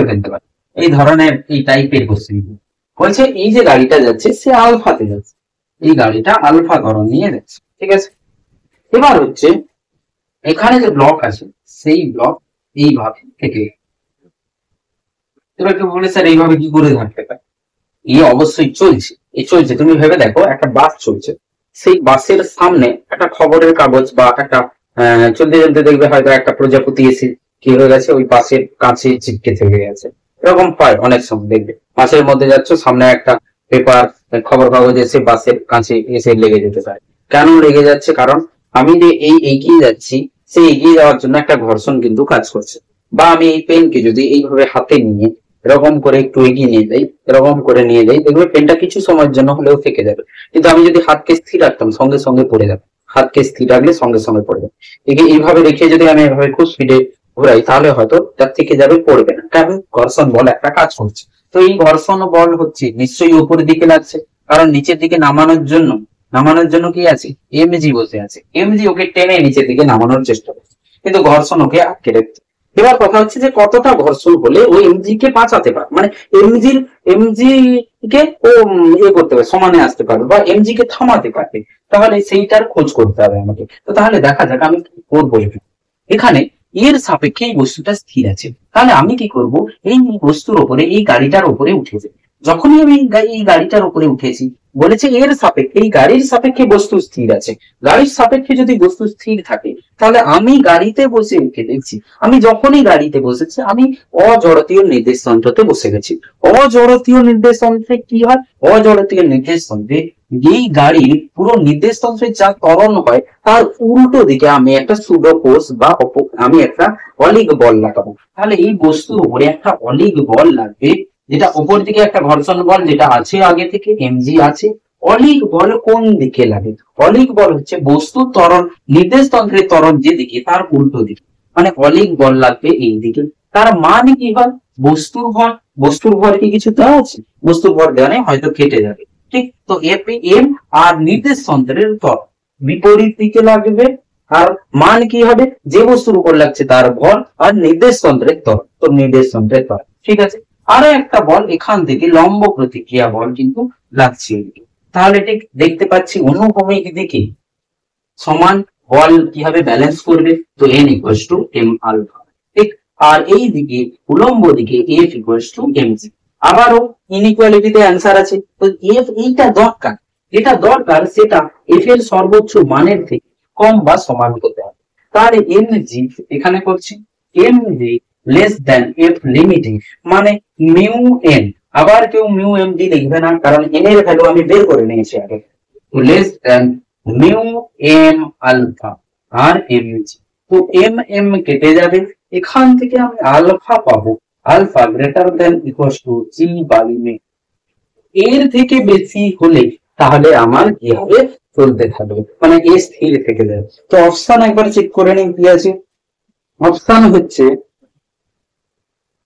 Speaker 2: ফেলতে পারে। এই ধরনের এই টাইপের কোশ্চেন গুলো বলছে এই যে গাড়িটা যাচ্ছে সে আলফাতে যাচ্ছে, এই গাড়িটা আলফা ধরন নিয়ে যাচ্ছে। ঠিক আছে, এবার হচ্ছে এখানে যে ব্লক আছে সেই ব্লক এইভাবে থেকে, এবার কেউ বলে স্যার এইভাবে কি করে থাকতে পারে, এই অবশ্যই চলছে, এই চলছে। তুমি ভেবে দেখো একটা বাস চলছে, সেই বাসের সামনে একটা খবরের কাগজ বা একটা চলতে চলতে দেখবে হয়তো একটা প্রজাপতি এসে কি হয়ে গেছে, ওই পাশের কাছে চিপকে থেকে গেছে। এরকম হয় অনেক সময়, দেখবে বাসের মধ্যে যাচ্ছ, সামনে একটা পেপার খবর কাগজ এসে বাসের কাছে এসে লেগে যেতে পারে। কেন লেগে যাচ্ছে? কারণ আমি যে এই এগিয়ে যাচ্ছি, সেই এগিয়ে যাওয়ার জন্য একটা ঘর্ষণ কিন্তু কাজ করছে। বা আমি এই পেনকে যদি এইভাবে হাতে নিয়ে এরকম করে একটু এগিয়ে নিয়ে যাই, এরকম করে নিয়ে যাই, দেখবে পেনটা কিছু সময়ের জন্য হলেও থেকে যাবে। কিন্তু আমি যদি হাতকে স্থির রাখতাম, সঙ্গে সঙ্গে পড়ে যাবে। হাতকে স্থির রাখলে সঙ্গে সঙ্গে পড়ে যাবে। একে এইভাবে রেখে যদি আমি এভাবে খুব স্পিডে ঘোরাই, তাহলে হয়তো তার থেকে যাবে, পড়বে না, কারণ ঘর্ষণ বল একটা কাজ করছে। তো এই ঘর্ষণ বল হচ্ছে নিশ্চয়ই উপরের দিকে লাগছে, কারণ নিচের দিকে নামানোর জন্য কি আছে, এমজি বসে আছে। এমজি ওকে টেনে নিচের দিকে নামানোর চেষ্টা করছে, কিন্তু ঘর্ষণ ওকে আটকে রাখছে। এবার কথা হচ্ছে যে কতটা ঘর্ষণ হলে ওই এমজি কে বাঁচাতে পারে, মানে এমজি কে ও করতে পারে, সমানে আসতে পারবে, বা এমজি কে থামাতে পারবে। তাহলে সেইটার খোঁজ করতে হবে আমাকে। তো তাহলে দেখা যাক আমি কি করবো। এখানে এর সাপেক্ষে এই বস্তুটা স্থির আছে, তাহলে আমি কি করব, এই বস্তুর উপরে, এই গাড়িটার উপরে উঠেছে। যখনই আমি এই গাড়িটার উপরে উঠেছি, বলেছে এর সাপেক্ষে, এই গাড়ির সাপেক্ষে বস্তু স্থির আছে। গাড়ির সাপেক্ষে যদি বস্তু স্থির থাকে, তাহলে আমি গাড়িতে বসে উঠে দেখছি, আমি যখনই গাড়িতে বসেছি আমি অজড়তীয় নির্দেশ তন্ত্রতে বসে গেছি। অজড়তীয় নির্দেশ তন্ত্রে কি হয়? অজড়তীয় নির্দেশ তন্ত্রে এই গাড়ির পুরো নির্দেশ তন্ত্রে যা ত্বরণ হয়, তার উল্টো দিকে আমি একটা সুডোকোষ বা আমি একটা অলিক বল লাগাবো। তাহলে এই বস্তুর উপরে একটা অলিক বল লাগবে, যেটা উপর দিকে একটা ঘর্ষণ বল যেটা আছে আগে থেকে, এমজি আছে। অলিক বল কোন দিকে লাগে? অলিক বল হচ্ছে বস্তুর ত্বরণ, নির্দেশ তন্ত্রের ত্বরণ যেদিকে, তার উল্টো দিকে, মানে অলিক বল লাগবে এই দিকে। তার মানে কি হয়? বস্তুর ভর কি কিছু দেওয়া আছে? বস্তুর ভর দেওয়া নেই, হয়তো কেটে যাবে। ঠিক তো, এম আর নির্দেশ তন্ত্রের ত্বরণ বিপরীত দিকে লাগবে। আর মান কি হবে? যে বস্তুর উপর লাগছে তার বল, আর নির্দেশ তন্ত্রের ত্বরণ, তো নির্দেশ তন্ত্রের ত্বরণ। ঠিক আছে, আরো একটা বল এখান থেকে লম্ব প্রতিক্রিয়া বল কিন্তু লাগছে। তাহলে ঠিক দেখতে পাচ্ছি অনুভূমিক দিকে সমান বল কিভাবে ব্যালেন্স করবে, তো N equals to M alpha. ঠিক, আর এই দিকে উলম্ব দিকে F equals to M G. আবারও ইনইকুয়ালিটিতে অ্যান্সার আছে, তো এফ এইটা দরকার, যেটা দরকার সেটা এফ এর সর্বোচ্চ মানের থেকে কম বা সমান হতে হবে। তাহলে এম জি এখানে করছি, M G less than F limiting, মানে মিউ এন। আবার কেউ মিউ এম ডি লিখবে না, কারণ এন এর ভ্যালু আমি বের করে নিয়েছি আগে। Less than mu M alpha আর এম জি। তো এম এম কেটে যাবে, এখান থেকে আমি আলফা পাবো, alpha greater than equal to G by মে। এর থেকে বেশি হলে তাহলে আমার কি হবে? চলতে থাকবে, মানে এ স্থির থেকে যাবে। তো অপশন একবার চেক করে নিন কি আছে। অপশন হচ্ছে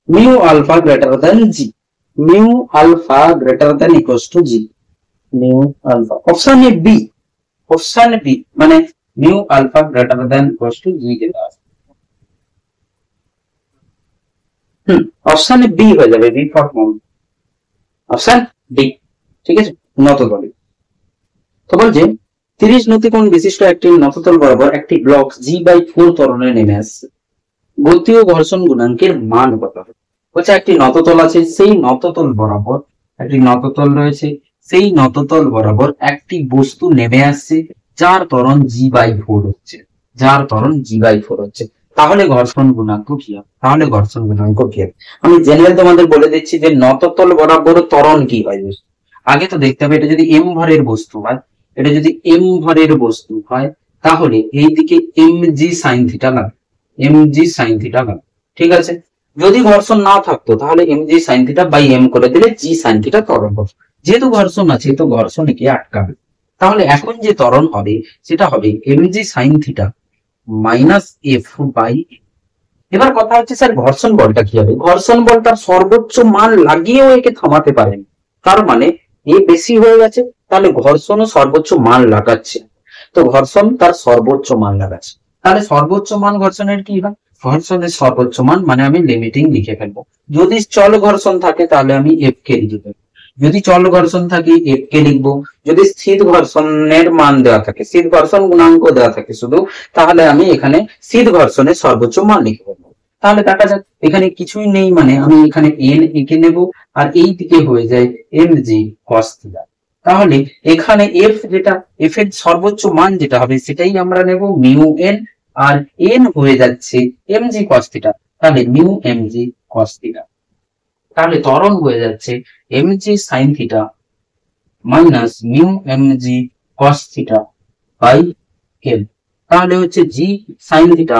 Speaker 2: mu alpha greater than G, mu alpha greater than equal to G, mu alpha. Option A B, option B মানে mu alpha greater than equal to G যেটা আছে। অপশন বি হয়ে যাবে, বি ফর মন, option D. ঠিক আছে, নততলে। তো বলছে 30 নতিকোণ বিশিষ্ট একটি নততল বরাবর একটি ব্লক G/4 ত্বরণে নেমে আসছে, গতি ও ঘর্ষণ গুণাঙ্কের মান কত হবে? বলছে একটি নততল আছে, সেই নততল বরাবর একটি নততল রয়েছে, সেই নততল বরাবর একটি বস্তু নেমে আসছে যার ত্বরণ G/4 হচ্ছে, যার ত্বরণ G/4 হচ্ছে। তাহলে ঘর্ষণ গুণাঙ্ক কি হবে? আমি জেনারেল তোমাদের বলে দিচ্ছি যে নততল বরাবর ত্বরণ কি হয়। আগে তো দেখতে হবে, এটা যদি এম ভরের বস্তু হয়, এটা যদি এম ভরের বস্তু হয়, তাহলে এই দিকে এম জি সাইন থিটা লাগবে, এম জি সাইন থিটা লাগবে। ঠিক আছে, যদি ঘর্ষণ না থাকতো তাহলে M G sine theta by M করে দিলে জি সাইন থিটা ত্বরণ হবে। যেহেতু ঘর্ষণ আছে, তো ঘর্ষণ একে আটকাবে। তাহলে এখন যে ত্বরণ হবে সেটা হবে M G sine theta minus F by. এবার কথা হচ্ছে স্যার ঘর্ষণ বলটা কি হবে? ঘর্ষণ বল তার সর্বোচ্চ মান লাগিয়েও একে থামাতে পারেন, তার মানে এ বেশি হয়ে গেছে, তাহলে ঘর্ষণও সর্বোচ্চ মান লাগাচ্ছে। তো ঘর্ষণ তার সর্বোচ্চ মান লাগাচ্ছে, তাহলে সর্বোচ্চ মান ঘর্ষণের কি হয়? ঘর্ষণের সর্বোচ্চ মান মানে আমি লিমিটিং লিখে ফেলবো। যদি চল ঘর্ষণ থাকে তাহলে আমি এফ কে লিখে ফেলবো, যদি চল ঘর্ষণ থাকে এফ কে লিখবো। যদি স্থির ঘর্ষণের মান দেওয়া থাকে, স্থির ঘর্ষণ গুণাঙ্ক দেওয়া থাকে শুধু, তাহলে আমি এখানে স্থির ঘর্ষণের সর্বোচ্চ মান লিখে ফেলবো। তাহলে দেখা যাক এখানে কিছুই নেই, মানে আমি এখানে এন এঁকে নেব, আর এই দিকে হয়ে যায় এম জি কস থিটা। তাহলে এখানে এফ যেটা, এফ এর সর্বোচ্চ মান যেটা হবে সেটাই আমরা নেব মিউ এন,
Speaker 1: আর এন হয়ে যাচ্ছে এমজি কস থিটা, তাহলে মিউ এমজি কস থিটা, তাহলে ত্বরণ হয়ে যাচ্ছে MG sine theta minus mu MG cos theta by M, তাহলে হচ্ছে G sine theta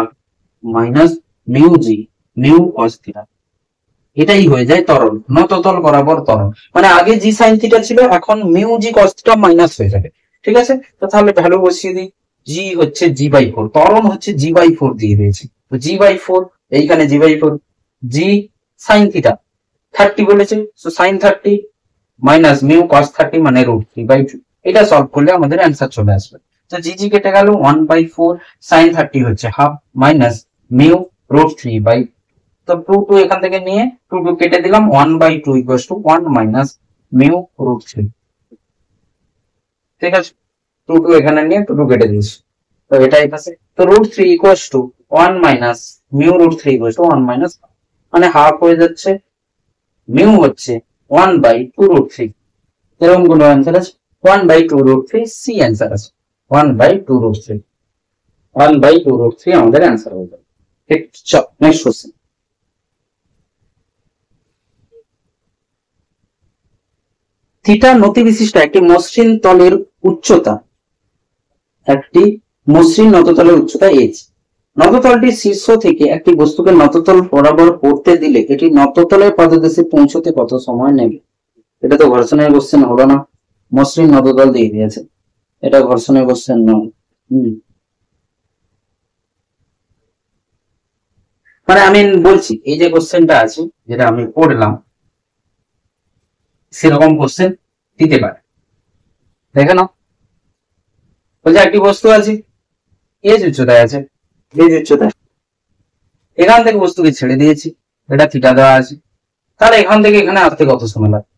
Speaker 1: minus mu G mu cos theta, এটাই হয়ে যায় ত্বরণ, নততল বরাবর ত্বরণ। মানে আগে জি সাইন থিটা ছিল, এখন mu G cos theta minus হয়ে যাবে। ঠিক আছে, তো তাহলে ভ্যালু বসিয়ে দিই, জি হচ্ছে জি বাই ফোর, ত্বরণ হচ্ছে জি বাই ফোর দিয়ে দিয়েছি, তো জি বাই ফোর, এইখানে G by four, G sine theta 30 বলেছে, তো সাইন 30 মাইনাস মিউ কস 30 মানে √3/2, এটা সলভ করলে আমাদের অ্যান্সার চলে আসবে। তো জি জি কেটে গেল, 1/4 সাইন 30 হচ্ছে হাফ মাইনাস মিউ √3/, তো 2 এখান থেকে নিয়ে 2 কেটে দিলাম, 1/2 ইকুয়ালস টু 1 মাইনাস মিউ √3। ঠিক আছে, 2 এখানে নিয়ে 2 কেটে দিয়েছি, তো এটাই পাশে, তো √3 equals two 1 minus mu √3 equals two 1 minus, মানে হাফ হয়ে যাচ্ছে, মিউ হচ্ছে 1/2 √3, এরকম কোন অ্যান্সার আছে? 1/2 √3, সি অ্যান্সার আছে, 1/2 √3, 1/2 √3 আমাদের অ্যান্সার হয়ে যাবে। ঠিক, চল নেক্সট কোশ্চেন। থিটা নতি বিশিষ্ট একটি মসৃণ তলের উচ্চতা, একটি মসৃণ নততলের উচ্চতা এইচ, নততলটির শীর্ষ থেকে একটি বস্তুকে নততল বরাবর পড়তে দিলে এটি নততলের পাদদেশে পৌঁছতে কত সময় নেবে? এটা তো ঘর্ষণের কোশ্চেন হলো না, মসৃণ নততল দিয়ে দিয়েছে, এটা ঘর্ষণের কোশ্চেন নয়। মানে আমি বলছি এই যে কোশ্চেনটা আছে যেটা আমি পড়লাম, সেরকম কোশ্চেন দিতে পারে। দেখে নাও, বলছে একটি বস্তু আছে, এজ উচ্চতায় আছে, এজ উচ্চতায়, এখান থেকে বস্তুকে ছেড়ে দিয়েছি, এটা থিটা দেওয়া আছে, তাহলে এখান থেকে এখানে আসতে কত সময় লাগবে?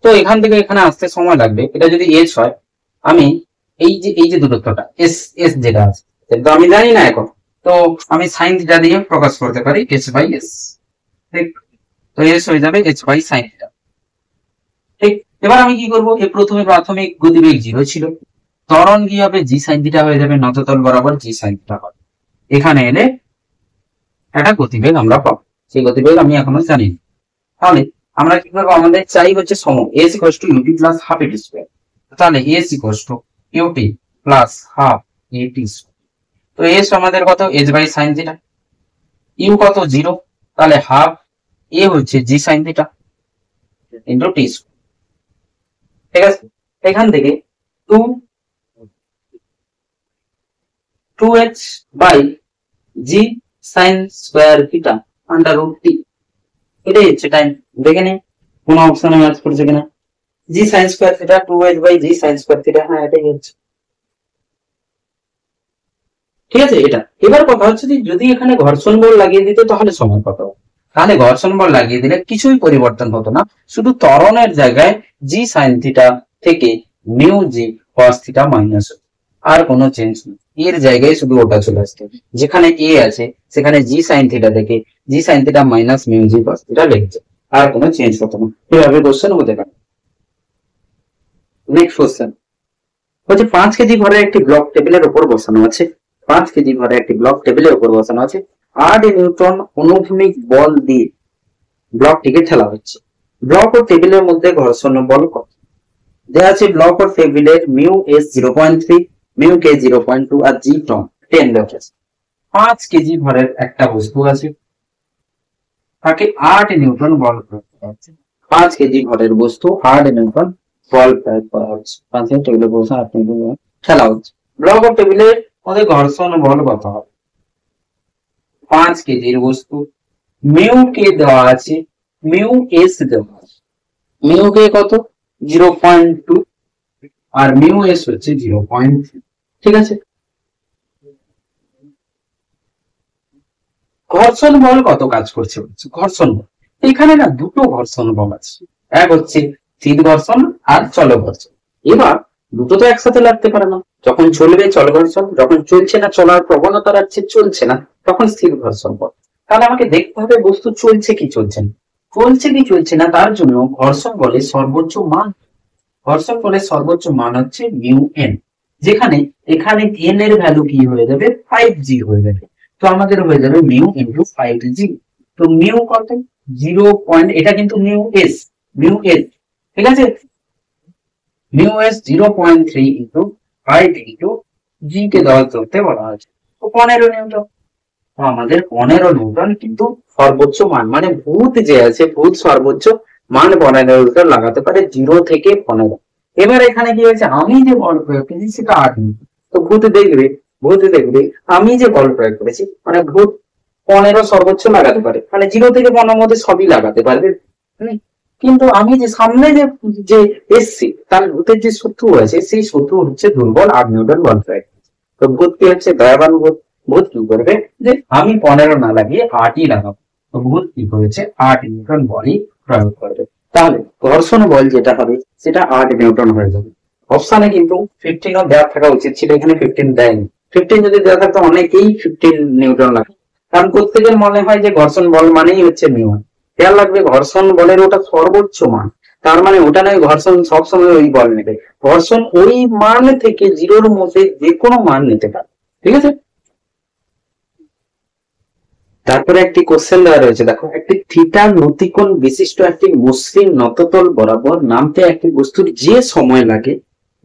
Speaker 1: তো এখান থেকে এখানে আসতে সময় লাগবে, এটা যদি এজ হয়, আমি এই যে দূরত্বটা এস এস যেটা আছে, তো আমি জানি না এখন, তো আমি সাইন থিটা দিয়ে প্রকাশ করতে পারি, h/s। ঠিক, তো এস হয়ে যাবে h/sin থিটা। ঠিক, এবার আমি কি করবো, এই প্রথমে প্রাথমিক গতিবেগ 0 ছিল, ত্বরণ কি হবে, জি সাইন থিটা হয়ে যাবে, নততল বরাবর জি সাইন থিটা হবে, এখানে এলে একটা গতিবেগ আমরা পাবো, সেই গতিবেগ আমি এখনো জানি না। তাহলে আমরা কি করবো, আমাদের চাই হচ্ছে সম s equals to ut plus half at square, তাহলে s equals to ut plus half at square, তো s আমাদের কত, h/sin থিটা, u কত 0, তাহলে হাফ a হচ্ছে g sin theta into t square. ঠিক আছে, এখান থেকে 2h by g sin square theta under √t, এটাই হচ্ছে টাইম। দেখে নে কোন অপশনে ম্যাচ করছে কিনা, g sin square theta 2h by g sin square theta, হ্যাঁ এটাই হচ্ছে। ঠিক আছে, এটা এবার কথা হচ্ছে যে যদি এখানে ঘর্ষণ বল লাগিয়ে দিত তাহলে সময় কত, তাহলে ঘর্ষণ বল লাগিয়ে দিলে কিছুই পরিবর্তন হতো না, শুধু ত্বরণের জায়গায় জি সাইন থিটা থেকে mu G cos theta minus, আর কোনো চেঞ্জ নেই, এর জায়গায় শুধু ওটা চলে আসছে, যেখানে এ আছে সেখানে জি সাইন থিটা থেকে G sine theta minus mu G cos theta লিখছে, আর কোনো চেঞ্জ হতো না। এভাবে কোশ্চেন হতে পারে। নেক্সট কোশ্চেন হচ্ছে 5 কেজি ভরের একটি ব্লক টেবিলের উপর বসানো আছে, 5 কেজি ভরে একটি ব্লক টেবিলের উপর বসানো আছে, 8 নিউটন অনুভূমিক বল দিয়ে ব্লকটিকে ঠেলা হচ্ছে, ব্লক ও টেবিলের মধ্যে ঘর্ষণ বল কত? দেওয়া আছে ব্লক ও টেবিলের মিউ এস 0.3, মিউ কে 0.2 আর জি টন 10 দেওয়া আছে। 5 কেজি ভরের একটা বস্তু আছে, তাকে 8 নিউটন বল প্রয়োগ করা হচ্ছে, 5 কেজি ভরের বস্তু 8 নিউটন বল প্রয়োগ করা হচ্ছে, 5 টেবিলের বস্তু 8 নিউটন ঠেলা হচ্ছে, ব্লক ও টেবিলের মধ্যে ঘর্ষণ বল কত হবে? 5 কেজির বস্তু, মিউ কে দেওয়া আছে, মিউ এস দেওয়া আছে, মিউ কে কত 0.2 আর মিউ এস হচ্ছে 0.3। ঠিক আছে, ঘর্ষণ বল কত কাজ করছে, ঘর্ষণ বল এখানে না দুটো ঘর্ষণ বল আছে, এক হচ্ছে স্থির ঘর্ষণ আর চল ঘর্ষণ। এবার দুটো তো একসাথে লাগতে পারে না, যখন চলবে চল ঘর্ষণ, যখন চলছে না চলার প্রবণতা রাখছে চলছে না তখন স্থির ঘর্ষণ বল। তাহলে আমাকে দেখতে হবে বস্তু চলছে কি চলছে না, চলছে কি চলছে না তার জন্য ঘর্ষণ বলের সর্বোচ্চ মান, ঘর্ষণ বলের সর্বোচ্চ মান হচ্ছে মিউ এন, যেখানে এখানে n এর ভ্যালু কি হয়ে যাবে 5g হয়ে যাবে। তো আমাদের হয়ে যাবে মিউ ইনটু 5g। তো মিউ কত 0. এটা কিন্তু মিউ এস, ঠিক আছে, মিউ এস 0.3 ইনটু 5 ইনটু জি কে দেওয়া করতে বলা হয়েছে। তো 15 নিউটন। তো আমাদের 15 নিউটন কিন্তু সর্বোচ্চ মান, মানে ভূত যে আছে ভূত সর্বোচ্চ মান 15 নিউটন লাগাতে পারে 0 থেকে 15। এবার এখানে কি হয়েছে, আমি যে বল প্রয়োগ করেছি সেটা 8 নিউটন। তো ভূত দেখবে আমি যে বল প্রয়োগ করেছি মানে ভূত 15 সর্বোচ্চ লাগাতে পারে, মানে 0 থেকে 15 মধ্যে সবই লাগাতে পারবে। কিন্তু আমি যে সামনে যে যে এসছি তার ভূতের যে শত্রু আছে সেই শত্রু হচ্ছে দুর্বল 8 নিউটন বল প্রয়োগ। তো ভূত কি হচ্ছে দয়াবান ভূত। ভূত কি করবে যে আমি 15 না লাগিয়ে 8ই লাগাবো। তো ভূত কি করেছে 8 নিউটন বলই প্রয়োগ করবে। তাহলে ঘর্ষণ বল যেটা হবে সেটা 8 নিউটন হয়ে যাবে। অপশনে কিন্তু 15 দেওয়া থাকা উচিত ছিল, এখানে 15 দেয়নি। 15 যদি দেওয়া থাকতো অনেকেই 15 নিউটন লাগবে, কারণ প্রত্যেকের মনে হয় যে ঘর্ষণ বল মানেই হচ্ছে মিউ। খেয়াল রাখবে ঘর্ষণ বলের ওটা সর্বোচ্চ মান, তার মানে ওটা নয় ঘর্ষণ সবসময় ওই বল নেবে। ঘর্ষণ ওই মান থেকে 0-র মধ্যে যে কোনো মান নিতে পারে, ঠিক আছে। তারপরে একটি কোশ্চেন দেওয়া রয়েছে, দেখো একটি থিটা নতিকোণ বিশিষ্ট একটি মসৃণ নততল বরাবর নামতে একটি বস্তুর যে সময় লাগে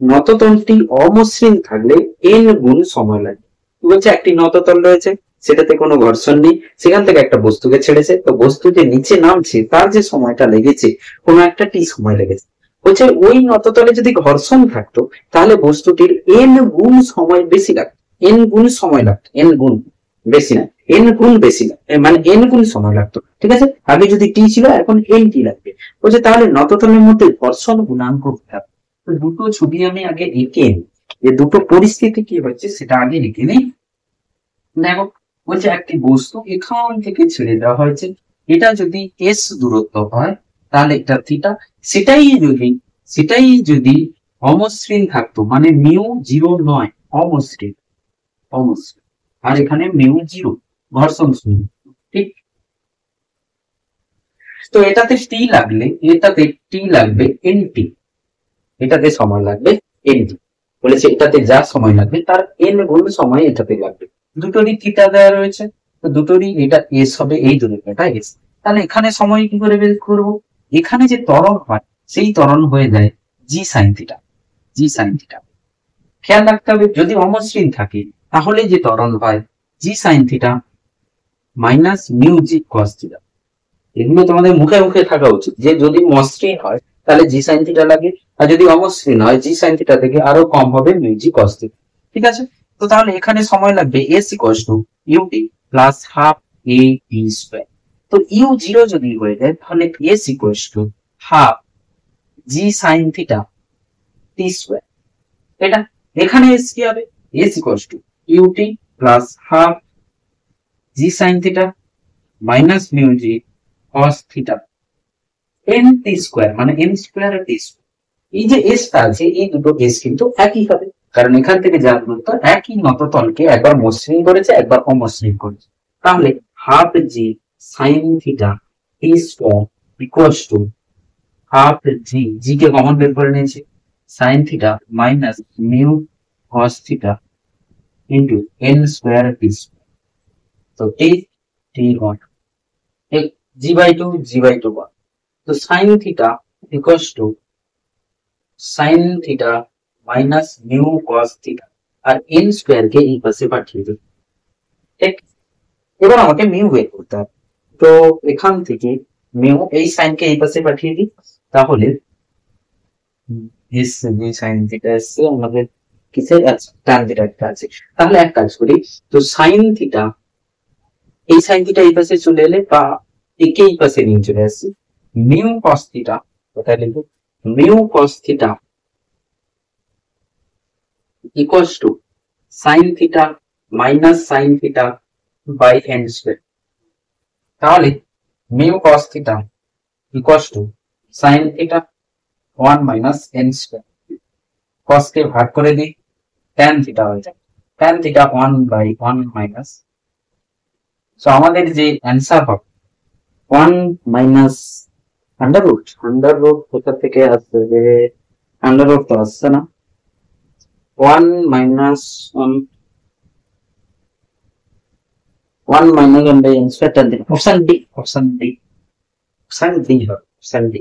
Speaker 1: নততলটি অমসৃণ থাকলে n গুণ সময় লাগে। বলছে একটি নততল রয়েছে, সেটাতে কোনো ঘর্ষণ নেই, সেখান থেকে একটা বস্তুকে ছেড়েছে, তো বস্তু যে নিচে নামছে তার যে সময়টা লেগেছে কোনো একটা টি সময় লেগেছে। বলছে ওই নততলে যদি ঘর্ষণ থাকতো তাহলে বস্তুটির n গুণ সময় বেশি লাগতো, n গুণ সময় লাগতো, n গুণ বেশি না, n গুণ বেশি না, মানে n গুণ সময় লাগতো, ঠিক আছে। আগে যদি টি ছিল এখন n টি লাগবে। বলছে তাহলে নততলের মধ্যে ঘর্ষণ গুণাঙ্ক হবে। তো দুটো ছবি আমি আগে এঁকে নিই, যে দুটো পরিস্থিতি কি হচ্ছে সেটা আগে লিখে নিই। দেখো বলছে একটি বস্তু এখান থেকে ছেড়ে দেওয়া হয়েছে, এটা যদি s দূরত্ব হয় তাহলে এটা থিটা, সেটাই যদি অমসৃণ থাকতো মানে মিউ 0 নয়, অমসৃণ, আর এখানে মিউ 0 ঘর্ষণ শূন্য, ঠিক। তো এটাতে টি লাগবে এনটি, এটাতে সময় লাগবে এনটি। বলেছে এটাতে যা সময় লাগবে তার এন গুণ সময় এটাতে লাগবে। দুটোরই থিটা দেওয়া রয়েছে, তো দুটোরই এটা এস হবে, এই দূরত্বটা এস। তাহলে এখানে সময় কি করে বের করবো, এখানে যে ত্বরণ হয় সেই ত্বরণ হয়ে যায় জি সাইন থিটা। খেয়াল রাখতে হবে যদি অমসৃণ থাকে তাহলে যে ত্বরণ হয় G sine theta minus mu G cos theta. এগুলো তোমাদের মুখে মুখে থাকা উচিত, যে যদি মসৃণ হয় তাহলে জি সাইন থিটা লাগে, আর যদি অমসৃণ হয় জি সাইন থিটা থেকে আরো কম হবে মিউ জি কস থিটা, ঠিক আছে। তো তাহলে এখানে সময় লাগবে S equals to U T plus half A T square. তো ইউ 0 যদি হয়ে যায় তাহলে S equals to half G sine theta T square. এটা এখানে এস কি হবে, S equals to U T plus half G sine theta minus mu G cos theta n T square, মানে n স্কয়ার আর টি স্কয়ার। এই যে s টা আছে এই দুটো s কিন্তু একই হবে, কারণ এখান থেকে যা দূরত্ব একই নততলকে একবার মসৃণ করেছে একবার অমসৃণ করেছে। তাহলে half G sine theta T square equals to half G কে কমন বের করে নিয়েছি, sine theta minus mu cos theta into n square T square. তো এই টি ওয়ান g/2 1। তো sine theta equals to sine theta minus mu cos theta, আর n square কে এই পাশে পাঠিয়ে দিই, ঠিক। এবার আমাকে মিউ বের করতে হবে, তো এখান থেকে মিউ এই সাইন কে এই পাশে পাঠিয়ে দিই, তাহলে এস যে সাইন থিটা এসছে আমাদের কিসের tan থিটা একটা আছে। তাহলে এক কাজ করি, তো সাইন থিটা এই সাইন থিটা এই পাশে চলে এলে বা একে এই পাশে নিয়ে চলে আসছি, মিউ কস থিটা, কোথায় লিখবো, mu cos theta equals to sine theta minus sine theta by n square. তাহলে mu cos theta equals to sine theta 1 minus n square, cos কে ভাগ করে দিই tan থিটা হয়ে যায়, tan থিটা 1/1 মাইনাস। সো আমাদের যে অ্যান্সার হবে 1 মাইনাস আন্ডার রুট কোথা থেকে আসবে, আন্ডার রুট তো আসছে না,
Speaker 2: 1 minus 1 minus 1 by n square tan theta.
Speaker 1: Option D হবে অপশন ডি